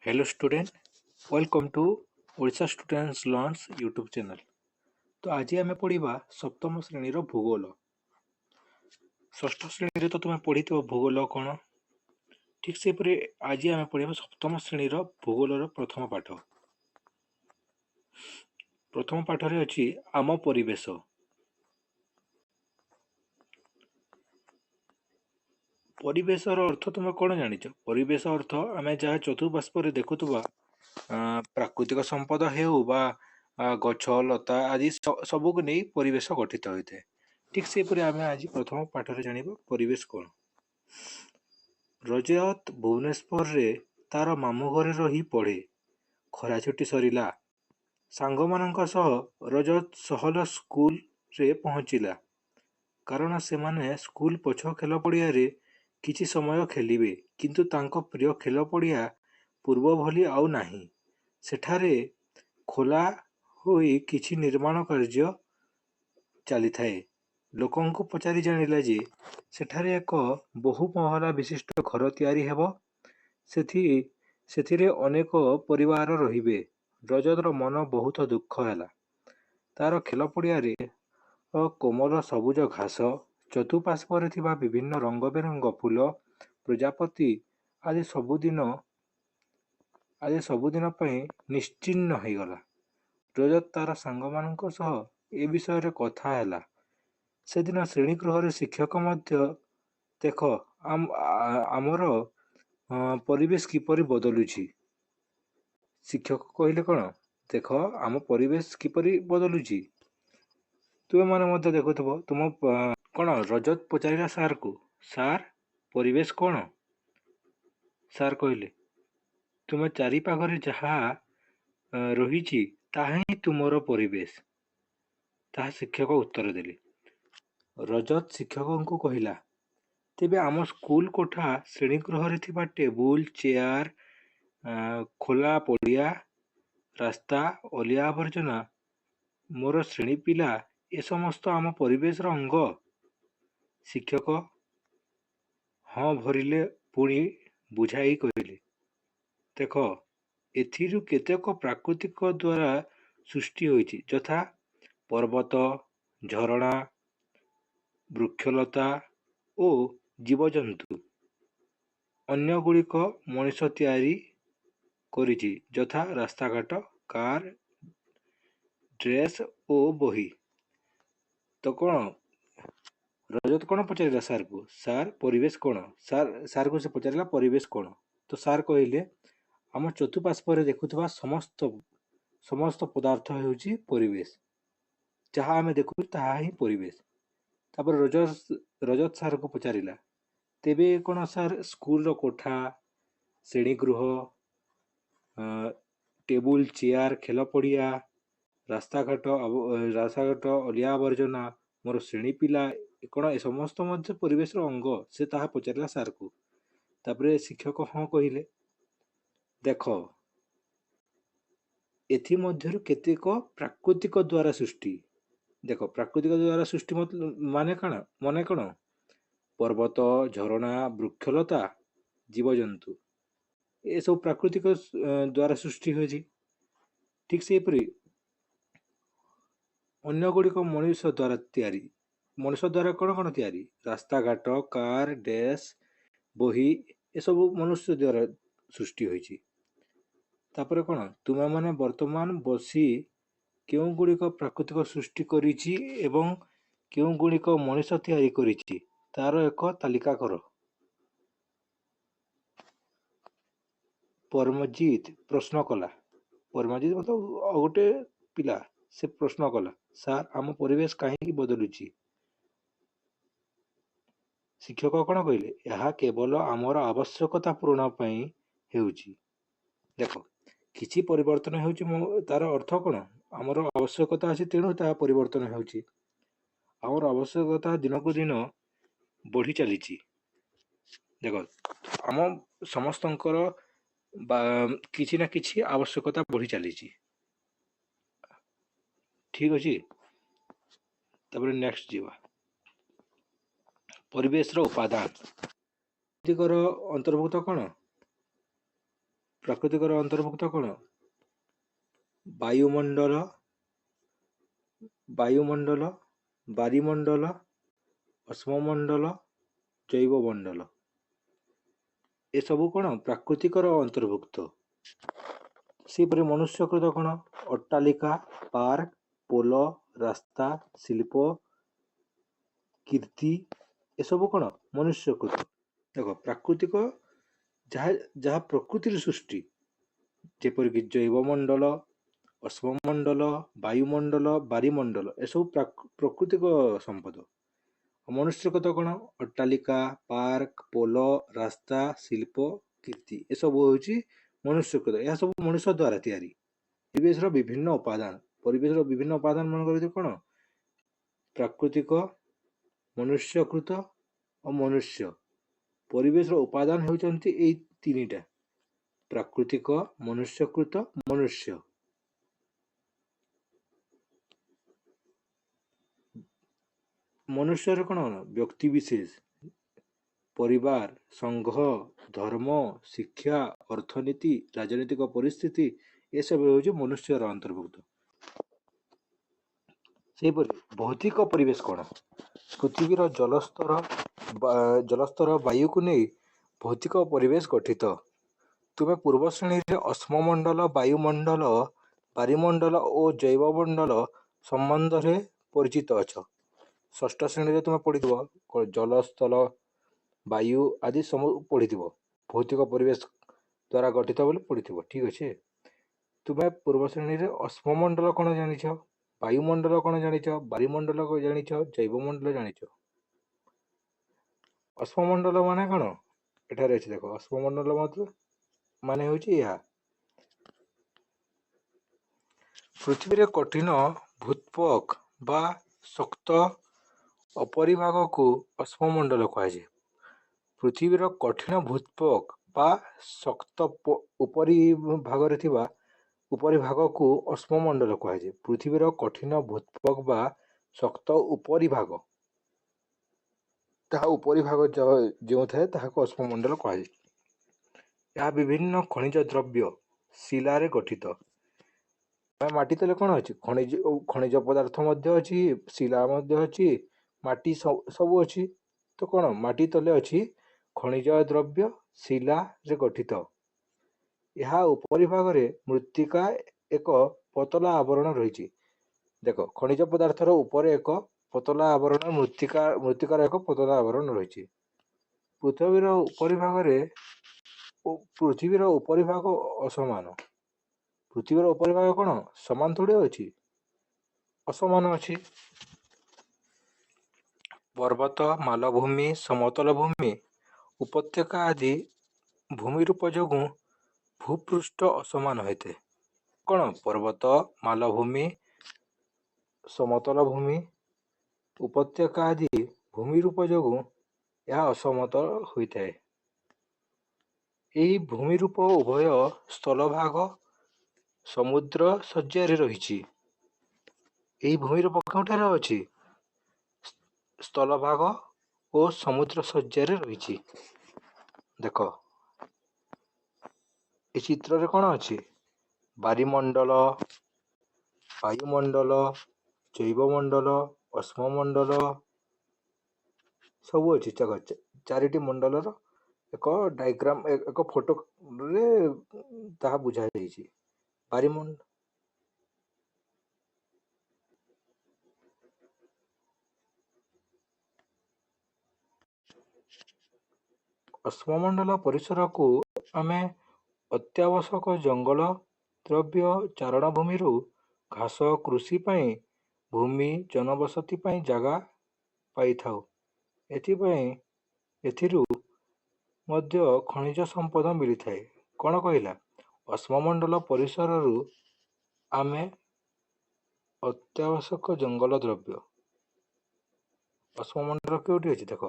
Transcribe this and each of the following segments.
Hello student, welcome to Odisha students learns YouTube channel. तो आज आम पढ़ा सप्तम श्रेणी भूगोल। षष्ठ श्रेणी तो तुम पढ़ी भूगोल कौन, ठीक से आज आम पढ़ा सप्तम श्रेणी भूगोल प्रथम पाठ। प्रथम पाठ रे अछि आम परिवेश। परिवेशर अर्थ तुम कौन जान? परिवेश अर्थ आम जहाँ चतुर्पार्श्व देखुवा प्राकृतिक संपद हेउ बा गछ लता आदि सबको नहीं परिवेश गठित होता है। ठीक से आम आज प्रथम पाठ रे जानिबा परिवेश कौन। रजत भुवनेश्वर रे तार मामू घरे रही पढ़े। खरा छुट्टी सरिला सांग मानक सह रजत सहल स्कूल रे पहुँचिला, कारण से माने स्कूल पछ खेल पड़िया रे किछि समय खेलिबे, किंतु तांको प्रिय खेल पड़िया पूर्व भली आउ नाही। सेठारे खोला होई किछि निर्माण कार्य चली थाए। लोकंकु पचारि जानिला जे सेठारे एक बहु महला विशिष्ट घर तैयारी हेबो। सेथिरे अनेक परिवार रहिबे। रजतर मन बहुत दुख हैला। तार खेल पड़िया रे कोमल सबुज घास, चतुर्पार्श्वर थिबा विभिन्न रंग बेरंग फूल, प्रजापति आदि सबुदिन पई निश्चिन्न होइगला। रजत तार सांग मानक सह ए विषय रे कथा हैला। सेदिन श्रेणी गृह शिक्षक मध्य देख आमर परिवेश किपरि बदलुछि। शिक्षक कहले कौन, देख आम परिवेश किपरि बदलुछि। तुम मैंने मध्य देखुव तुम कौन। रजत पचारा सार को, सार परिवेश कौन? सार कहले तुम चारिपाखरे जहा रही ताहा ही तुमर परिवेश। ताहा शिक्षक उत्तर देले। रजत शिक्षक को कहला, तेबे आम स्कूल कोठा श्रेणी गृह थिबा टेबुल चेयर, खोला पड़िया, रास्ता, अलिया आवर्जना, मोर श्रेणी पिला ए समस्त आम परिवेश अंग। शिक्षक हाँ भरिले पुणी बुझाई कहले, देख एथिरु केतेक प्राकृतिक द्वारा सृष्टि होइछि, यथा पर्वत, झरणा, वृक्षलता ओ जीवजंतु। अन्य गुड़िक मनुष्य तैयारी करिछि, यथा रास्ताघाट, कार, ड्रेस ओ बही। तो कौन रजत कौन पचारा सार को, सार परिवेश कौन? सार को से पचारा परिवेश कौन। तो सार कहले आम चतुर्पार्श्व देखुवा समस्त पदार्थ हेउछि परिवेश। जहाँ आम देखु ताहा ही परिवेश। तापर रजत सार को पचारिला, तेबे कौन सार स्कूल रो कोठा, श्रेणी गृह, टेबुल चेयर, खेल पड़िया, रास्ताघाट अलिया आवर्जना, मोर श्रेणी पिला कौन ए समस्त मध्य परिवेश अंग। से ताहा पचारिला सार को। तापरे शिक्षक हाँ कहले, देख एथि मध्यरु केतेक प्राकृतिक द्वारा सृष्टि। देख प्राकृतिक द्वारा सृष्टि माने कौन? पर्वत, झरणा, वृक्षलता, जीवजंतु ए सब प्राकृतिक द्वारा सृष्टि होइछि। ठीक से अन्य गुड़िक मनुष्य द्वारा तैयारी। मनुष्य द्वारा कौन कौन तैयारी? रास्ताघाट, कार, डैश, बही ए सब मनुष्य द्वारा सृष्टि होइछि। तापर कौन तुम माने वर्तमान बसी केउ गुड़िक प्राकृतिक सृष्टि करिछि एवं केउ गुड़िक मनुष्य तैयारी करिछि तार एक तालिका कर। परमजीत प्रश्न कला। परमजीत मतलब गोटे पिला, से प्रश्न कला, सार आम परिवेश कहीं बदलुछि। शिक्षक कौन कहले, यह केवल आमर आवश्यकता पूर्ण पई हेउछि। देख किछि परिवर्तन हेउछि, तार अर्थ कौन? आमर आवश्यकता अछि तेणु ताहा परिवर्तन हेउछि। आमर आवश्यकता दिन को दिन बढ़ी चलीछि। देख आम समस्तंकर किछि ना किछि आवश्यकता बढ़ी चलीछि। ठीक अछि। तापर नेक्स्ट जीवा परिवेश रो उपादान। अंतर्भुक्त कौन? ପ୍ରାକୃତିକର ଅନ୍ତର୍ଭୁକ୍ତ କ'ଣ? ବାୟୁମଣ୍ଡଳ, ବାରିମଣ୍ଡଳ, ଅଶ୍ମମଣ୍ଡଳ, ଜୈବମଣ୍ଡଳ ଏସବୁ କ'ଣ ପ୍ରାକୃତିକର ଅନ୍ତର୍ଭୁକ୍ତ। ସେହିପରି ମନୁଷ୍ୟକୃତ କ'ଣ? ଅଟ୍ଟାଳିକା, ପାର୍କ, ପୋଲ, ରାସ୍ତା, ଶିଳ୍ପ, କୀର୍ତ୍ତି ଏସବୁ କ'ଣ ମନୁଷ୍ୟକୃତ। ଦେଖ ପ୍ରାକୃତିକ ଯାହା ପ୍ରକୃତିର ସୃଷ୍ଟି, ଯେପରିକି ଜୈବମଣ୍ଡଳ, ଅଶ୍ମମଣ୍ଡଳ, ବାୟୁମଣ୍ଡଳ, ବାରିମଣ୍ଡଳ ଏସବୁ ପ୍ରାକୃତିକ ସମ୍ପଦ। ମନୁଷ୍ୟକୃତ କ'ଣ? ଅଟ୍ଟାଳିକା, ପାର୍କ, ପୋଲ, ରାସ୍ତା, ଶିଳ୍ପ, କୀର୍ତ୍ତି ଏସବୁ ହେଉଛି ମନୁଷ୍ୟକୃତ। ଏହା ସବୁ ମଣିଷ ଦ୍ୱାରା ତିଆରି। ପରିବେଶର ବିଭିନ୍ନ ଉପାଦାନ ମାନଙ୍କର ଭିତରେ କ'ଣ? ପ୍ରାକୃତିକ, ମନୁଷ୍ୟକୃତ ଓ ମନୁଷ୍ୟ। ପରିବେଶର ଉପାଦାନ ହେଉଛନ୍ତି ଏଇ ତିନିଟା: ପ୍ରାକୃତିକ, ମନୁଷ୍ୟକୃତ, ମନୁଷ୍ୟ। ମନୁଷ୍ୟରେ କ'ଣ? ବ୍ୟକ୍ତି ବିଶେଷ, ପରିବାର, ସଂଘ, ଧର୍ମ, ଶିକ୍ଷା, ଅର୍ଥନୀତି, ରାଜନୈତିକ ପରିସ୍ଥିତି ଏସବୁ ହେଉଛି ମନୁଷ୍ୟର ଅନ୍ତର୍ଭୁକ୍ତ। ସେହିପରି ଭୌତିକ ପରିବେଶ କ'ଣ? ପୃଥିବୀର ଜଳସ୍ତର ବାୟୁକୁ ନେଇ ଭୌତିକ ପରିବେଶ ଗଠିତ। ତୁମେ ପୂର୍ବ ଶ୍ରେଣୀରେ ଅଶ୍ମମଣ୍ଡଳ, ବାୟୁମଣ୍ଡଳ, ବାରିମଣ୍ଡଳ ଓ ଜୈବମଣ୍ଡଳ ସମ୍ବନ୍ଧରେ ପରିଚିତ ଅଛ। ଷଷ୍ଠ ଶ୍ରେଣୀରେ ତୁମେ ପଢ଼ିଥିବ ଜଳ, ସ୍ଥଳ, ବାୟୁ ଆଦି ସବୁ ପଢ଼ିଥିବ। ଭୌତିକ ପରିବେଶ ଦ୍ୱାରା ଗଠିତ ବୋଲି ପଢ଼ିଥିବ। ଠିକ୍ ଅଛି। ତୁମେ ପୂର୍ବ ଶ୍ରେଣୀରେ ଅଶ୍ମମଣ୍ଡଳ କ'ଣ ଜାଣିଛ, ବାୟୁମଣ୍ଡଳ କ'ଣ ଜାଣିଛ, ବାରିମଣ୍ଡଳ ଜାଣିଛ, ଜୈବମଣ୍ଡଳ ଜାଣିଛ। ଅଶ୍ମମଣ୍ଡଳ ମାନେ କ'ଣ? ଏଠାରେ ଅଛି ଦେଖ, ଅଶ୍ମମଣ୍ଡଳ ମାନେ ହେଉଛି ଏହା: ପୃଥିବୀରେ କଠିନ ଭୂତ୍ୱକ ବା ଶକ୍ତ ଉପରିଭାଗକୁ ଅଶ୍ମମଣ୍ଡଳ କୁହାଯାଏ। ପୃଥିବୀର କଠିନ ଭୂତ୍ୱକ ବା ଶକ୍ତ ଉପରିଭାଗରେ ଥିବା ଉପରିଭାଗକୁ ଅଶ୍ମମଣ୍ଡଳ କୁହାଯାଏ। ପୃଥିବୀର କଠିନ ଭୂତ୍ୱକ ବା ଶକ୍ତ ଉପରିଭାଗ, ତାହା ଉପରିଭାଗ ଯେଉଁ ଥାଏ ତାହାକୁ ଅଶ୍ମମଣ୍ଡଳ କୁହାଯାଏ। ଏହା ବିଭିନ୍ନ ଖଣିଜ ଦ୍ରବ୍ୟ ଶିଳାରେ ଗଠିତ। ମାଟି ତଳେ କ'ଣ ଅଛି? ଖଣିଜ ପଦାର୍ଥ ମଧ୍ୟ ଅଛି, ଶିଳା ମଧ୍ୟ ଅଛି, ମାଟି ସବୁ ଅଛି। ତ କ'ଣ ମାଟି ତଳେ ଅଛି? ଖଣିଜ ଦ୍ରବ୍ୟ ଶିଳାରେ ଗଠିତ। ଏହା ଉପରିଭାଗରେ ମୃତ୍ତିକା ଏକ ପତଳା ଆବରଣ ରହିଛି। ଦେଖ, ଖଣିଜ ପଦାର୍ଥର ଉପରେ ଏକ ପତଳା ଆବରଣ, ମୃତ୍ତିକାର ଏକ ପତଳା ଆବରଣ ରହିଛି। ପୃଥିବୀର ଉପରିଭାଗ ଅସମାନ। ପୃଥିବୀର ଉପରିଭାଗ କ'ଣ ସମାନ ଥୋଡ଼ି ଅଛି? ଅସମାନ ଅଛି। ପର୍ବତ, ମାଳଭୂମି, ସମତଳ ଭୂମି, ଉପତ୍ୟକା ଆଦି ଭୂମିରୂପ ଯୋଗୁଁ ଭୂପୃଷ୍ଠ ଅସମାନ ହୋଇଥାଏ। କ'ଣ? ପର୍ବତ, ମାଳଭୂମି, ସମତଳ ଭୂମି, ଉପତ୍ୟକା ଆଦି ଭୂମିରୂପ ଯୋଗୁଁ ଏହା ଅସମତଳ ହୋଇଥାଏ। ଏହି ଭୂମିରୂପ ଉଭୟ ସ୍ଥଳଭାଗ ସମୁଦ୍ର ଶଯ୍ୟାରେ ରହିଛି। ଏହି ଭୂମିରୂପ କେଉଁଠାରେ ଅଛି? ସ୍ଥଳଭାଗ ଓ ସମୁଦ୍ର ଶଯ୍ୟାରେ ରହିଛି। ଦେଖ, ଏ ଚିତ୍ରରେ କ'ଣ ଅଛି? ବାରିମଣ୍ଡଳ, ବାୟୁମଣ୍ଡଳ, ଜୈବମଣ୍ଡଳ, ଅଶ୍ମମଣ୍ଡଳ ସବୁ ଅଛି। ଚାରିଟି ମଣ୍ଡଳର ଏକ ଡାଇଗ୍ରାମ, ଏକ ଫଟୋରେ ତାହା ବୁଝାଯାଇଛି। ଅଶ୍ମମଣ୍ଡଳ ପରିସରକୁ ଆମେ ଅତ୍ୟାବଶ୍ୟକ ଜଙ୍ଗଲ, ଦ୍ରବ୍ୟ ଚାରଣଭୂମିରୁ ଘାସ, କୃଷି ପାଇଁ ଭୂମି, ଜନବସତି ପାଇଁ ଜାଗା ପାଇଥାଉ। ଏଥିରୁ ମଧ୍ୟ ଖଣିଜ ସମ୍ପଦ ମିଳିଥାଏ। କ'ଣ କହିଲା? ଅଶ୍ମମଣ୍ଡଳ ପରିସରରୁ ଆମେ ଅତ୍ୟାବଶ୍ୟକ ଜଙ୍ଗଲ ଦ୍ରବ୍ୟ, ଅଶ୍ମମଣ୍ଡଳ କେଉଁଠି ଅଛି? ଦେଖ,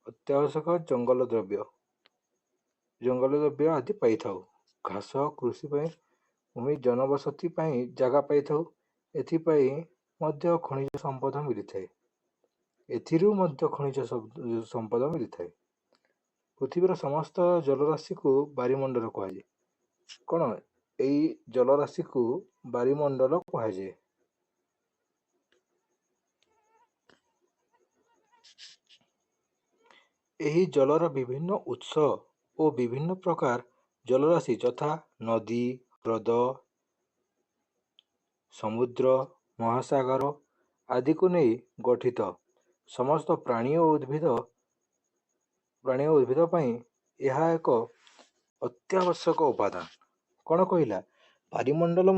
ଅତ୍ୟାବଶ୍ୟକ ଜଙ୍ଗଲ ଦ୍ରବ୍ୟ ଆଦି ପାଇଥାଉ। ଘାସ, କୃଷି ପାଇଁ ଭୂମି, ଜନବସତି ପାଇଁ ଜାଗା ପାଇଥାଉ। ଏଥିପାଇଁ ମଧ୍ୟ ଖଣିଜ ସମ୍ପଦ ମିଳିଥାଏ। ଏଥିରୁ ମଧ୍ୟ ଖଣିଜ ସମ୍ପଦ ମିଳିଥାଏ। ପୃଥିବୀର ସମସ୍ତ ଜଳରାଶିକୁ ବାରିମଣ୍ଡଳ କୁହାଯାଏ। କ'ଣ ଏଇ ଜଳରାଶିକୁ ବାୟୁମଣ୍ଡଳ କୁହାଯାଏ। ଏହି ଜଳର ବିଭିନ୍ନ ଉତ୍ସ ଓ ବିଭିନ୍ନ ପ୍ରକାର ଜଳରାଶି ଯଥା ନଦୀ, ହ୍ରଦ, ସମୁଦ୍ର, ମହାସାଗର ଆଦିକୁ ନେଇ ଗଠିତ। ସମସ୍ତ ପ୍ରାଣୀ ଓ ଉଦ୍ଭିଦ ପାଇଁ ଏହା ଏକ ଅତ୍ୟାବଶ୍ୟକ ଉପାଦାନ। କ'ଣ କହିଲା? ବାୟୁମଣ୍ଡଳ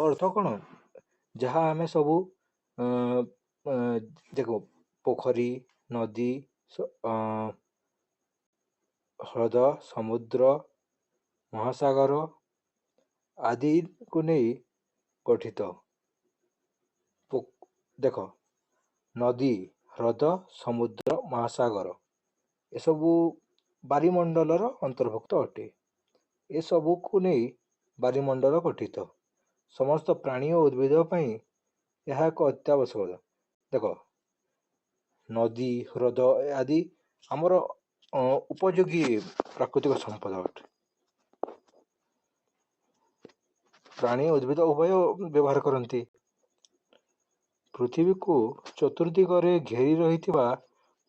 ଅର୍ଥ କ'ଣ? ଯାହା ଆମେ ସବୁ ଦେଖ ପୋଖରୀ, ନଦୀ, ହ୍ରଦ, ସମୁଦ୍ର, ମହାସାଗର ଆଦିକୁ ନେଇ ଗଠିତ। ଦେଖ ନଦୀ, ହ୍ରଦ, ସମୁଦ୍ର, ମହାସାଗର ଏସବୁ ବାୟୁମଣ୍ଡଳର ଅନ୍ତର୍ଭୁକ୍ତ ଅଟେ। ଏସବୁକୁ ନେଇ ବାୟୁମଣ୍ଡଳ ଗଠିତ। ସମସ୍ତ ପ୍ରାଣୀ ଓ ଉଦ୍ଭିଦ ପାଇଁ ଏହା ଏକ ଅତ୍ୟାବଶ୍ୟକ। ଦେଖ ନଦୀ, ହ୍ରଦ ଆଦି ଆମର ଉପଯୋଗୀ ପ୍ରାକୃତିକ ସମ୍ପଦ ଅଟେ। ପ୍ରାଣୀ ଉଦ୍ଭିଦ ଉଭୟ ବ୍ୟବହାର କରନ୍ତି। ପୃଥିବୀକୁ ଚତୁର୍ଦିଗରେ ଘେରି ରହିଥିବା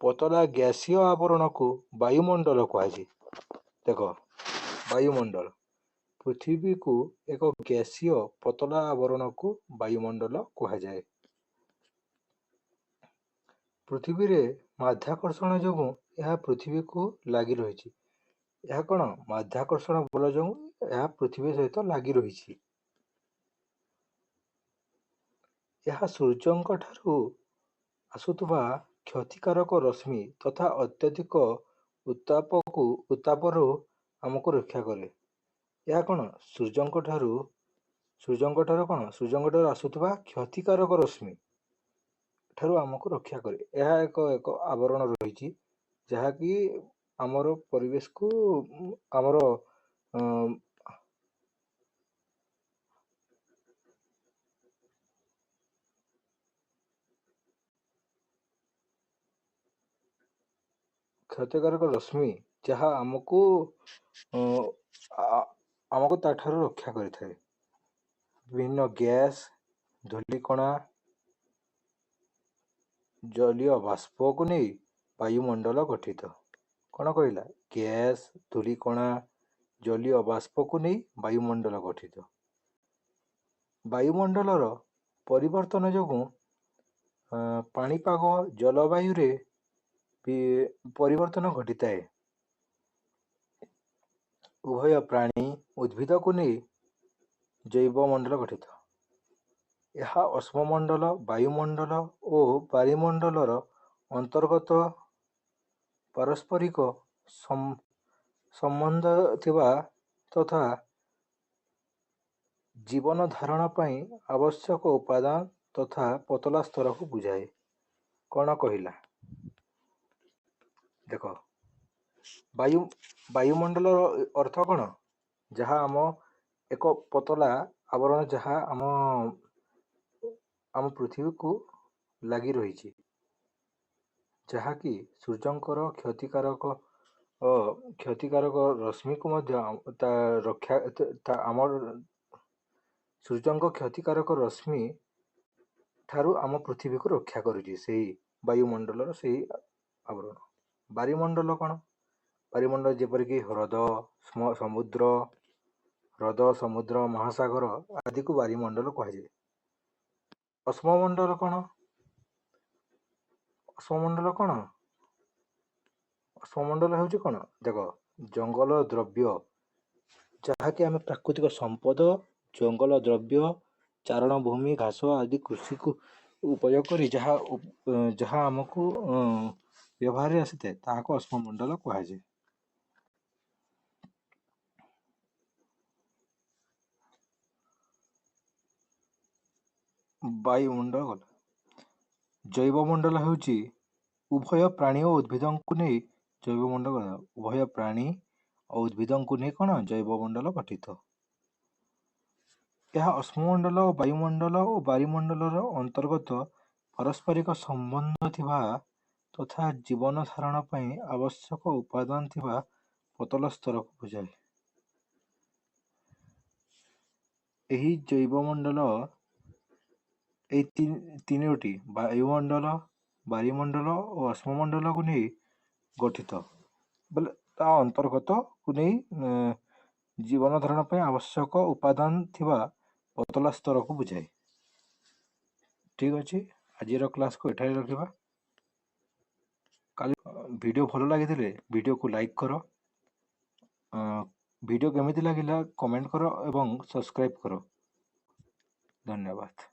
ପତଳା ଗ୍ୟାସୀୟ ଆବରଣକୁ ବାୟୁମଣ୍ଡଳ କୁହାଯାଏ। ଦେଖ ବାୟୁମଣ୍ଡଳ ପୃଥିବୀକୁ ଏକ ଗ୍ୟାସୀୟ ପତଳା ଆବରଣକୁ ବାୟୁମଣ୍ଡଳ କୁହାଯାଏ। ପୃଥିବୀରେ ମାଧ୍ୟାକର୍ଷଣ ଯୋଗୁଁ ଏହା ପୃଥିବୀକୁ ଲାଗି ରହିଛି। ଏହା କ'ଣ? ମାଧ୍ୟାକର୍ଷଣ ବଳ ଯୋଗୁଁ ଏହା ପୃଥିବୀ ସହିତ ଲାଗି ରହିଛି। ଏହା ସୂର୍ଯ୍ୟଙ୍କ ଠାରୁ ଆସୁଥିବା କ୍ଷତିକାରକ ରଶ୍ମି ତଥା ଅତ୍ୟଧିକ ଉତ୍ତାପରୁ ଆମକୁ ରକ୍ଷା କରେ। ଏହା କ'ଣ? ସୂର୍ଯ୍ୟଙ୍କ ଠାରୁ ଆସୁଥିବା କ୍ଷତିକାରକ ରଶ୍ମି ଠାରୁ ଆମକୁ ରକ୍ଷା କରେ। ଏହା ଏକ ଆବରଣ ରହିଛି ଯାହାକି ଆମର ପରିବେଶକୁ ଆମର କ୍ଷତିକାରକ ରଶ୍ମି ଯାହା ଆମକୁ ତାଠାରୁ ରକ୍ଷା କରିଥାଏ। ବିଭିନ୍ନ ଗ୍ୟାସ୍, ଧୂଳିକଣା, ଜଳୀୟ ବାଷ୍ପକୁ ନେଇ ବାୟୁମଣ୍ଡଳ ଗଠିତ। କ'ଣ କହିଲା? ଗ୍ୟାସ୍, ଧୂଳିକଣା, ଜଳୀୟ ବାଷ୍ପକୁ ନେଇ ବାୟୁମଣ୍ଡଳ ଗଠିତ। ବାୟୁମଣ୍ଡଳର ପରିବର୍ତ୍ତନ ଯୋଗୁଁ ପାଣିପାଗ ଜଳବାୟୁରେ ପରିବର୍ତ୍ତନ ଘଟିଥାଏ। ଉଭୟ ପ୍ରାଣୀ ଉଦ୍ଭିଦକୁ ନେଇ ଜୈବମଣ୍ଡଳ ଗଠିତ। ଏହା ଅଶ୍ମମଣ୍ଡଳ, ବାୟୁମଣ୍ଡଳ ଓ ବାୟୁମଣ୍ଡଳର ଅନ୍ତର୍ଗତ ପାରସ୍ପରିକ ସମ୍ବନ୍ଧ ଥିବା ତଥା ଜୀବନ ଧାରଣ ପାଇଁ ଆବଶ୍ୟକ ଉପାଦାନ ତଥା ପତଳା ସ୍ତରକୁ ବୁଝାଏ। କ'ଣ କହିଲା? ଦେଖ ବାୟୁମଣ୍ଡଳର ଅର୍ଥ କ'ଣ? ଯାହା ଏକ ପତଳା ଆବରଣ ଯାହା ଆମ ପୃଥିବୀକୁ ଲାଗି ରହିଛି, ଯାହାକି ସୂର୍ଯ୍ୟଙ୍କର କ୍ଷତିକାରକ ରଶ୍ମିକୁ ମଧ୍ୟ ସୂର୍ଯ୍ୟଙ୍କ କ୍ଷତିକାରକ ରଶ୍ମି ଠାରୁ ଆମ ପୃଥିବୀକୁ ରକ୍ଷା କରୁଛି ସେହି ବାୟୁମଣ୍ଡଳର ସେହି ଆବରଣ। ବାୟୁମଣ୍ଡଳ କ'ଣ? ବାୟୁମଣ୍ଡଳ ଯେପରିକି ହ୍ରଦ, ସମୁଦ୍ର, ମହାସାଗର ଆଦିକୁ ବାୟୁମଣ୍ଡଳ କୁହାଯାଏ। ଅଶ୍ମମଣ୍ଡଳ କ'ଣ? ଅଶ୍ମମଣ୍ଡଳ ହେଉଛି କ'ଣ? ଦେଖ ଜଙ୍ଗଲ ଦ୍ରବ୍ୟ ଯାହାକି ଆମେ ପ୍ରାକୃତିକ ସମ୍ପଦ, ଜଙ୍ଗଲ ଦ୍ରବ୍ୟ, ଚାରଣ ଭୂମି, ଘାସ ଆଦି କୃଷିକୁ ଉପଯୋଗ କରି ଯାହା ଆମକୁ ବ୍ୟବହାରରେ ଆସିଥାଏ ତାହାକୁ ଅଶ୍ମମଣ୍ଡଳ କୁହାଯାଏ। ବାୟୁମଣ୍ଡଳ ଗଲା। ଜୈବମଣ୍ଡଳ ହେଉଛି ଉଭୟ ପ୍ରାଣୀ ଓ ଉଦ୍ଭିଦଙ୍କୁ ନେଇ ଜୈବମଣ୍ଡଳ ଗଠିତ। ଉଭୟ ପ୍ରାଣୀ ଓ ଉଦ୍ଭିଦଙ୍କୁ ନେଇ କ'ଣ? ଜୈବମଣ୍ଡଳ ଗଠିତ। ଏହା ଅଶ୍ମମଣ୍ଡଳ ଓ ବାୟୁମଣ୍ଡଳର ଅନ୍ତର୍ଗତ ପାରସ୍ପରିକ ସମ୍ବନ୍ଧ ଥିବା ତଥା ଜୀବନ ଧାରଣ ପାଇଁ ଆବଶ୍ୟକ ଉପାଦାନ ଥିବା ପତଳା ସ୍ତରକୁ ବୁଝାଏ। ଏହି ଜୈବମଣ୍ଡଳ এই ତିନୋଟି ବାୟୁମଣ୍ଡଳ, ବାରିମଣ୍ଡଳ ଓ ଅଶ୍ମମଣ୍ଡଳକୁ ନେଇ ଗଠିତ। ବୋଲେ ତା ଅନ୍ତର୍ଗତକୁ ନେଇ ଜୀବନ ଧାରଣ ପାଇଁ ଆବଶ୍ୟକ ଉପାଦାନ ଥିବା ପତଳା ସ୍ତରକୁ ବୁଝାଏ। ଠିକ୍ ଅଛି, ଆଜିର କ୍ଲାସ୍କୁ ଏଠାରେ ରଖିବା। କାଲି ଭିଡ଼ିଓ ଭଲ ଲାଗିଥିଲେ ଭିଡ଼ିଓକୁ ଲାଇକ୍ କର, ଭିଡ଼ିଓ କେମିତି ଲାଗିଲା କମେଣ୍ଟ କର ଏବଂ ସବସ୍କ୍ରାଇବ୍ କର। ଧନ୍ୟବାଦ।